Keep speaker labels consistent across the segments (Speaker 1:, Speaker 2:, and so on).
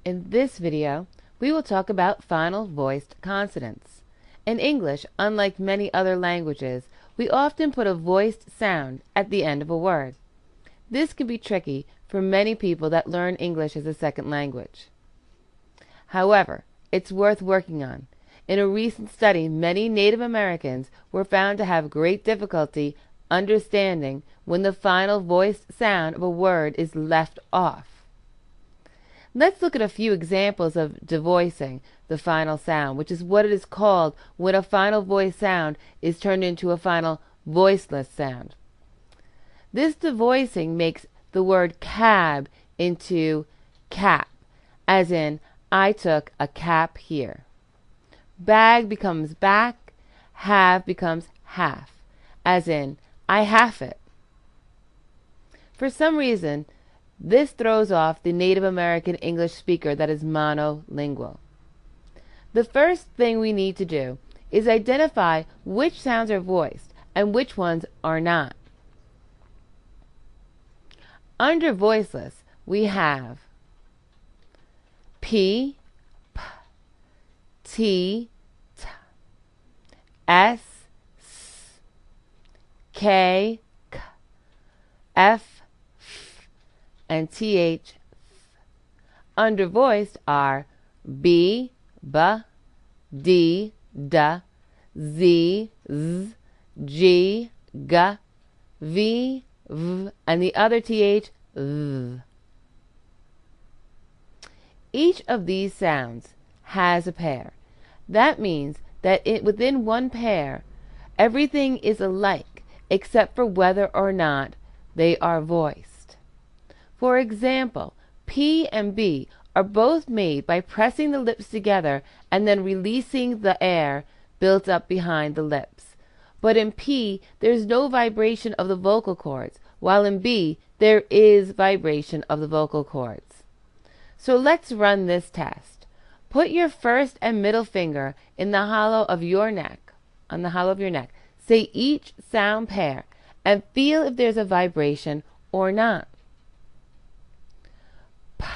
Speaker 1: In this video, we will talk about final voiced consonants. In English, unlike many other languages, we often put a voiced sound at the end of a word. This can be tricky for many people that learn English as a second language. However, it's worth working on. In a recent study, many Native Americans were found to have great difficulty understanding when the final voiced sound of a word is left off. Let's look at a few examples of devoicing the final sound, which is what it is called when a final voice sound is turned into a final voiceless sound. This devoicing makes the word cab into cap, as in, I took a cap here. Bag becomes back, have becomes half, as in, I half it. For some reason, this throws off the Native American English speaker that is monolingual. The first thing we need to do is identify which sounds are voiced and which ones are not. Under voiceless, we have P, P, T, T, S, S, K, K, F, F, and TH. Undervoiced are B, B, D, D, Z, Z, G, G, V, V, and the other TH, V. Each of these sounds has a pair. That means that within one pair, everything is alike except for whether or not they are voiced. For example, P and B are both made by pressing the lips together and then releasing the air built up behind the lips. But in P, there's no vibration of the vocal cords, while in B, there is vibration of the vocal cords. So let's run this test. Put your first and middle finger in the hollow of your neck, on the hollow of your neck. Say each sound pair and feel if there's a vibration or not. P,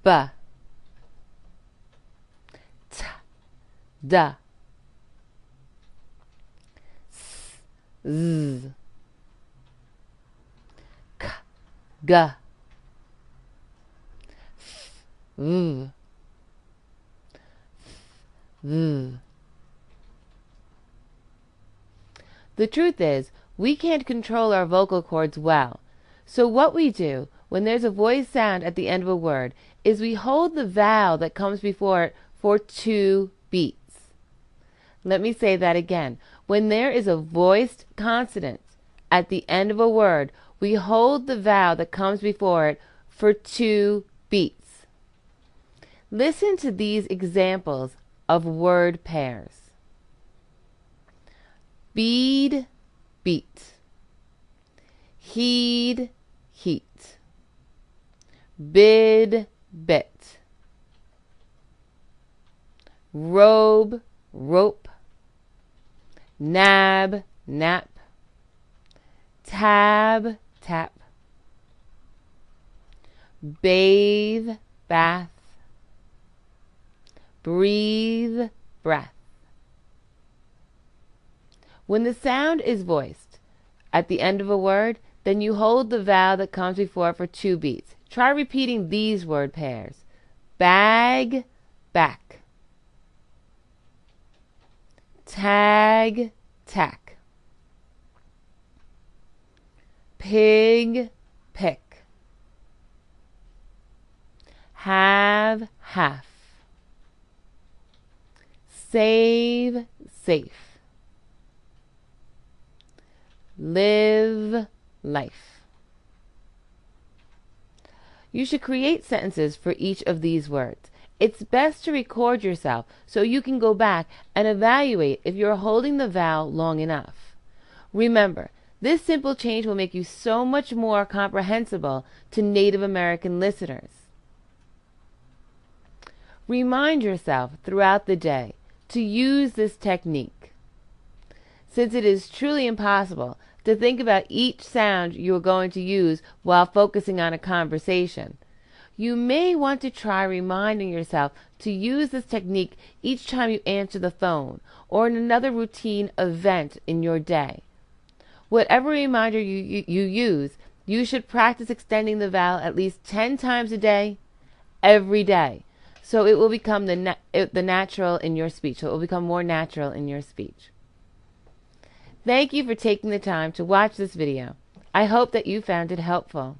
Speaker 1: B, T, D, S, Z, K, G, F, V, V. The truth is, we can't control our vocal cords well. So what we do when there's a voiced sound at the end of a word is we hold the vowel that comes before it for 2 beats. Let me say that again. When there is a voiced consonant at the end of a word, we hold the vowel that comes before it for 2 beats. Listen to these examples of word pairs. Bead, beat. Heed, heat. Bid, bit. Robe, rope. Nab, nap. Tab, tap. Bathe, bath. Breathe, breath. When the sound is voiced at the end of a word, then you hold the vowel that comes before it for 2 beats. Try repeating these word pairs. Bag, back. Tag, tack. Pig, pick. Have, half. Save, safe. Live, life. You should create sentences for each of these words. It's best to record yourself so you can go back and evaluate if you're holding the vowel long enough. Remember, this simple change will make you so much more comprehensible to Native American listeners. Remind yourself throughout the day to use this technique. Since it is truly impossible to think about each sound you are going to use while focusing on a conversation, You may want to try reminding yourself to use this technique each time you answer the phone or in another routine event in your day. Whatever reminder you use, you should practice extending the vowel at least 10 times a day, every day, so it will become the natural in your speech. So it will become more natural in your speech. Thank you for taking the time to watch this video. I hope that you found it helpful.